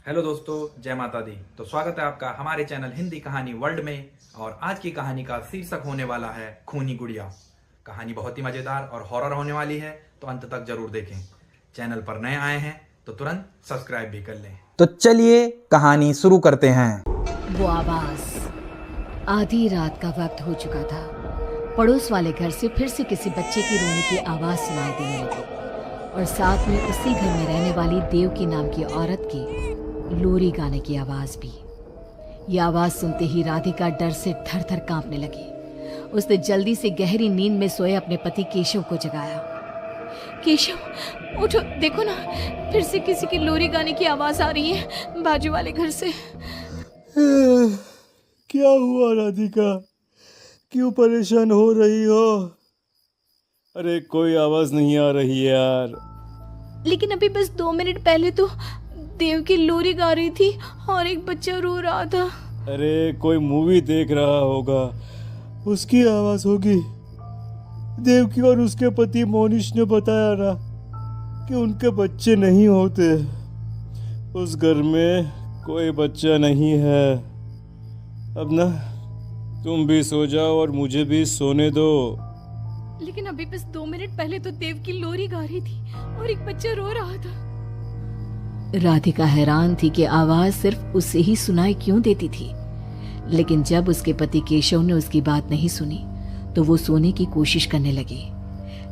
Hello दोस्तों, जय माता दी। तो स्वागत है आपका हमारे चैनल हिंदी कहानी वर्ल्ड में। और आज की कहानी का शीर्षक होने वाला है खूनी गुड़िया। कहानी बहुत ही मजेदार और हॉरर होने वाली है, तो अंत तक जरूर देखें। चैनल पर नए आए हैं तो तुरंत सब्सक्राइब भी कर लें। तो चलिए कहानी शुरू करते हैं। वो आवाज। आधी रात का वक्त हो चुका था। पड़ोस वाले घर से फिर से किसी बच्चे की रोने की आवाज सुनाई देने लगी और साथ में उसी घर में रहने वाली देवकी नाम की औरत की लोरी गाने की आवाज भी। ये आवाज सुनते ही राधिका डर से थर थर कांपने लगी। उसने जल्दी से गहरी नींद में सोए अपने पति केशव को जगाया। केशव उठो, देखो ना, फिर से किसी की लोरी गाने की आवाज आ रही है बाजू वाले घर से। क्या हुआ राधिका? क्यों परेशान हो रही हो? अरे कोई आवाज नहीं आ रही है यार। लेकिन अभी बस 2 मिनट पहले तो देव की लोरी गा रही थी और एक बच्चा रो रहा था। अरे कोई मूवी देख रहा होगा, उसकी आवाज होगी। देवकी और उसके पति मोनिश ने बताया ना कि उनके बच्चे नहीं होते। उस घर में कोई बच्चा नहीं है। अब ना तुम भी सो जाओ और मुझे भी सोने दो। लेकिन अभी बस 2 मिनट पहले तो देव की लोरी गा रही थी और एक बच्चा रो रहा था। राधिका हैरान थी कि आवाज सिर्फ उसे ही सुनाई क्यों देती थी। लेकिन जब उसके पति केशव ने उसकी बात नहीं सुनी तो वो सोने की कोशिश करने लगी।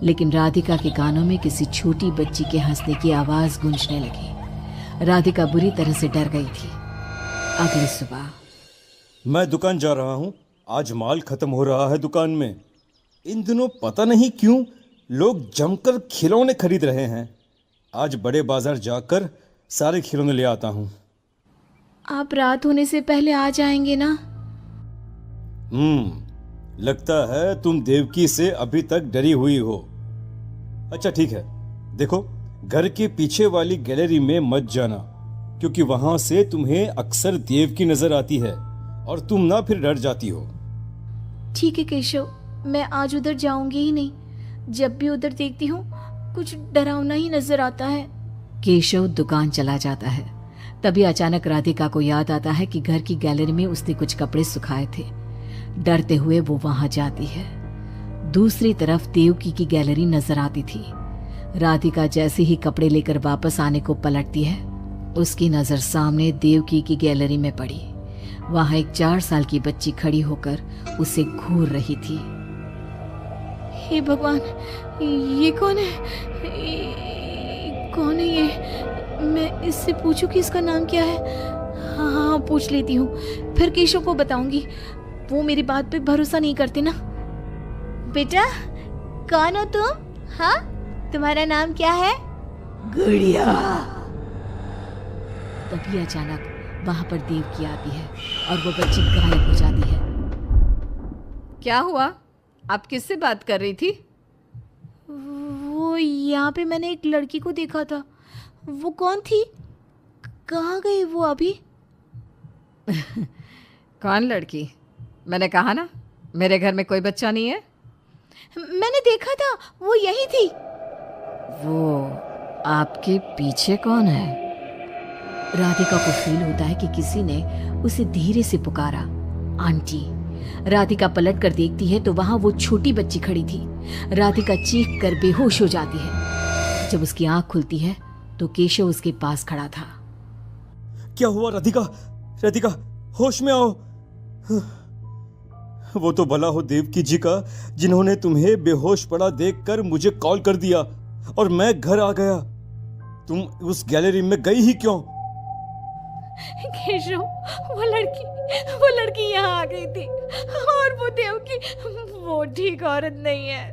लेकिन राधिका के कानों में किसी छोटी बच्ची के हंसने की आवाज गूंजने लगी। राधिका बुरी तरह से डर गई थी। अगली सुबह मैं दुकान जा रहा हूँ। आज माल खत्म हो रहा है दुकान में। इन दिनों पता नहीं क्यों लोग जमकर खिलौने खरीद रहे हैं। आज बड़े बाजार जाकर सारे खिलौने ले आता हूँ। आप रात होने से पहले आ जाएंगे ना? लगता है तुम देवकी से अभी तक डरी हुई हो। अच्छा ठीक है, देखो घर के पीछे वाली गैलरी में मत जाना, क्योंकि वहां से तुम्हें अक्सर देवकी नजर आती है और तुम ना फिर डर जाती हो। ठीक है केशव, मैं आज उधर जाऊंगी ही नहीं। जब भी उधर देखती हूँ कुछ डरावना ही नजर आता है। केशव दुकान चला जाता है। तभी अचानक राधिका को याद आता है कि घर की गैलरी में उसने कुछ कपड़े सुखाए थे। डरते हुए वो वहां जाती है। दूसरी तरफ देवकी की गैलरी नजर आती थी। राधिका जैसे ही कपड़े लेकर वापस आने को पलटती है, उसकी नजर सामने देवकी की गैलरी में पड़ी। वहां एक 4 साल की बच्ची खड़ी होकर उसे घूर रही थी। हे भगवान, ये कौन है? कौन है ये? मैं इससे पूछूं कि इसका नाम क्या है? हाँ, पूछ लेती हूँ, फिर केशव को बताऊंगी। वो मेरी बात पे भरोसा नहीं करते ना। बेटा, कौन हो तुम? हाँ, तुम्हारा नाम क्या है? गुड़िया। तभी अचानक वहां पर देवकी आती है और वो बच्ची गायब हो जाती है। क्या हुआ? आप किससे बात कर रही थी? वो यहाँ पे मैंने एक लड़की को देखा था। वो कौन थी? कहाँ गई वो अभी? कौन लड़की? मैंने कहा ना, मेरे घर में कोई बच्चा नहीं है। मैंने देखा था, वो यही थी। वो आपके पीछे कौन है? राधिका को फील होता है कि किसी ने उसे धीरे से पुकारा, आंटी। राधिका पलट कर देखती है तो वहां वो छोटी बच्ची खड़ी थी। राधिका चीख कर बेहोश हो जाती है। जब उसकी आंख खुलती है तो केशव उसके पास खड़ा था। क्या हुआ राधिका? राधिका, होश में आओ। वो तो भला हो देवकी जी का, जिन्होंने तुम्हें बेहोश पड़ा देखकर मुझे कॉल कर दिया और मैं घर आ गया। तुम उस गैलरी में गई ही क्यों? केशव, वो लड़की यहाँ आ गई थी और वो देवकी, वो ठीक औरत नहीं है।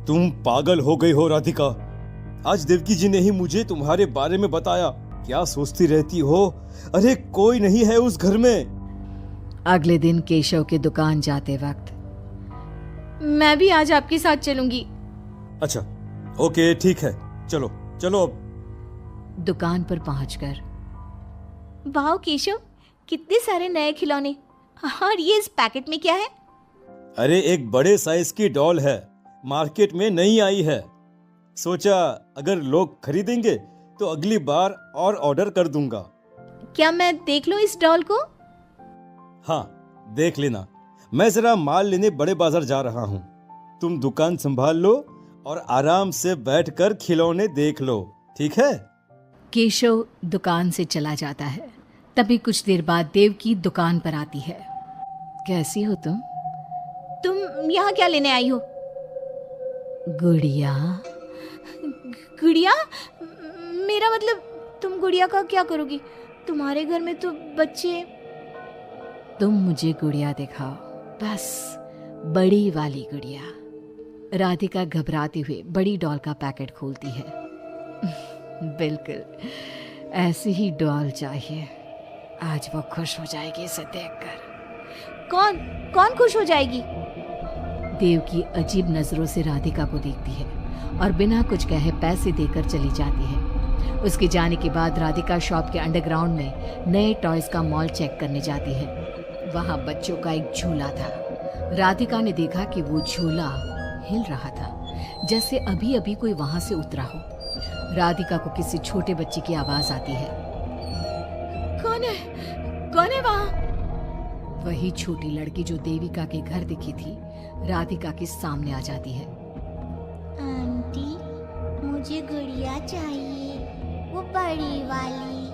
तुम पागल हो गई हो राधिका। आज देवकी जी ने ही मुझे तुम्हारे बारे में बताया। क्या सोचती रहती हो? अरे कोई नहीं है उस घर में। अगले दिन केशव के दुकान जाते वक्त, मैं भी आज आपके साथ चलूंगी। अच्छा ओके ठीक है, चलो चलो अब। दुकान पर पहुंचकर, वाह केशव, कितने सारे नए खिलौने। और ये इस पैकेट में क्या है? अरे एक बड़े साइज की डॉल है, मार्केट में नहीं आई है। सोचा अगर लोग खरीदेंगे तो अगली बार और ऑर्डर कर दूंगा। क्या मैं देख लूं इस डॉल को? हाँ, देख लेना। मैं जरा माल लेने बड़े बाजार जा रहा हूँ। तुम दुकान संभाल लो और आराम से बैठकर खिलौने देख लो, ठीक है? केशव दुकान से चला जाता है। तभी कुछ देर बाद देवकी दुकान पर आती है। कैसी हो तुम? तुम यहाँ क्या लेने आई हो? गुड़िया। गुड़िया? मेरा मतलब तुम गुड़िया का क्या करोगी? तुम्हारे घर में तो बच्चे। तुम मुझे गुड़िया दिखाओ, बस बड़ी वाली गुड़िया। राधिका घबराते हुए बड़ी डॉल का पैकेट खोलती है। बिल्कुल ऐसी ही डॉल चाहिए। आज वो खुश हो जाएगी इसे देखकर। कौन कौन खुश हो जाएगी? देवकी अजीब नजरों से राधिका को देखती है और बिना कुछ कहे पैसे देकर चली जाती है। उसके जाने के बाद राधिका शॉप के अंडरग्राउंड में नए टॉयज का मॉल चेक करने जाती है। वहां बच्चों का एक झूला था। राधिका ने देखा कि वो झूला हिल रहा था, जैसे अभी अभी कोई वहां से उतरा हो। राधिका को किसी छोटे बच्चे की आवाज आती है। कौन है? कौन है वहां? वही छोटी लड़की जो देविका के घर दिखी थी, राधिका के सामने आ जाती है। आंटी, मुझे गुड़िया चाहिए, वो बड़ी वाली।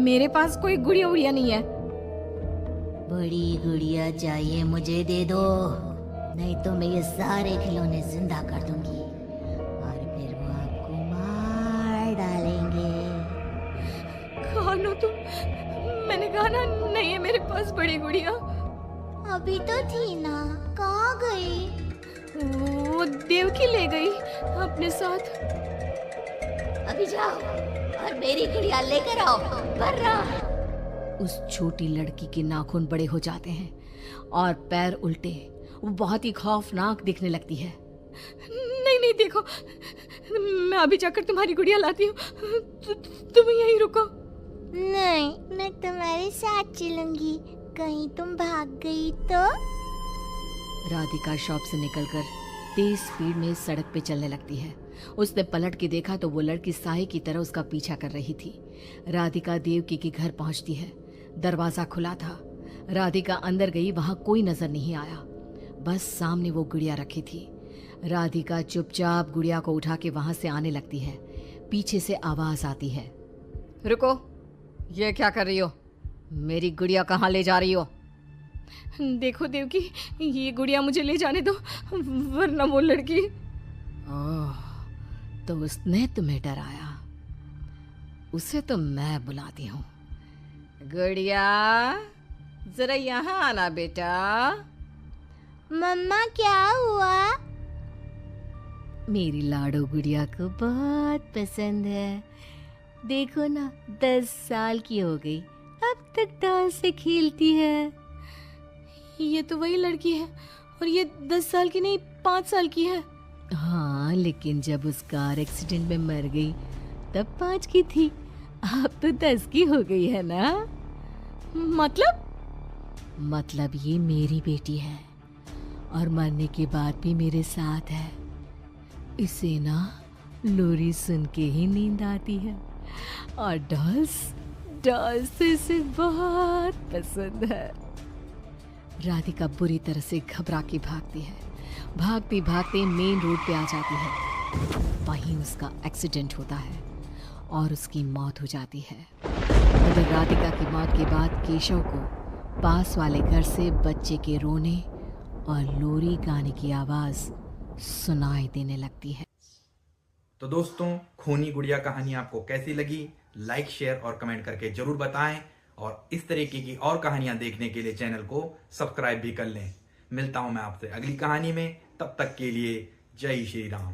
मेरे पास कोई गुड़िया उड़िया नहीं है। बड़ी गुड़िया चाहिए, मुझे दे दो, नहीं तो मैं ये सारे खिलौने जिंदा कर दूंगी और फिर वो आपको मार डालेंगे। कौन हो तुम? मैंने कहा ना नहीं है मेरे पास बड़ी गुड़िया। अभी तो थी ना, कहाँ गई? वो देवकी ले गई अपने साथ। अभी जाओ और मेरी गुड़िया लेकर आओ, वरना। उस छोटी लड़की के नाखून बड़े हो जाते हैं और पैर उल्टे। वो बहुत ही खौफनाक दिखने लगती है। नहीं नहीं, देखो, मैं अभी जाकर तुम्हारी गुड़िया लाती हूँ। तुम यहीं रुको। नहीं, मैं तुम्हारे साथ चलूंगी, कहीं तुम भाग गई तो। राधिका शॉप से निकलकर तेज स्पीड में सड़क पे चलने लगती है। उसने पलट के देखा तो वो लड़की साए की तरह उसका पीछा कर रही थी। राधिका देवकी के घर पहुंचती है। दरवाजा खुला था। राधिका अंदर गई, वहां कोई नजर नहीं आया, बस सामने वो गुड़िया रखी थी। राधिका चुपचाप गुड़िया को उठा के वहां से आने लगती है। पीछे से आवाज आती है। रुको, ये क्या कर रही हो? मेरी गुड़िया कहाँ ले जा रही हो? देखो देवकी, ये गुड़िया मुझे ले जाने दो, वरना वो लड़की। ओह, तो उसने तुम्हें डराया। उसे तो मैं बुलाती हूँ। गुड़िया, जरा यहाँ आना बेटा। मम्मा, क्या हुआ? मेरी लाडो गुड़िया को बहुत पसंद है। देखो ना, 10 साल की हो गई, अब तक डॉल से खेलती है। ये तो वही लड़की है, और ये 10 साल की नहीं, 5 साल की है। हाँ, लेकिन जब उस कार एक्सीडेंट में मर गई तब 5 की थी, अब तो 10 की हो गई है ना। मतलब ये मेरी बेटी है और मरने के बाद भी मेरे साथ है। इसे ना लोरी सुन के ही नींद आती है, और डॉल्स तो इसे बहुत पसंद है। राधिका बुरी तरह से घबरा के भागती है। भागते भागते मेन रोड पे आ जाती है। वहीं उसका एक्सीडेंट होता है और उसकी मौत हो जाती है। मगर राधिका की मौत के बाद केशव को पास वाले घर से बच्चे के रोने और लोरी गाने की आवाज सुनाई देने लगती है। तो दोस्तों, खूनी गुड़िया कहानी आपको कैसी लगी? लाइक, शेयर और कमेंट करके जरूर बताएं, और इस तरीके की और कहानियां देखने के लिए चैनल को सब्सक्राइब भी कर लें। मिलता हूं मैं आपसे अगली कहानी में, तब तक के लिए जय श्री राम।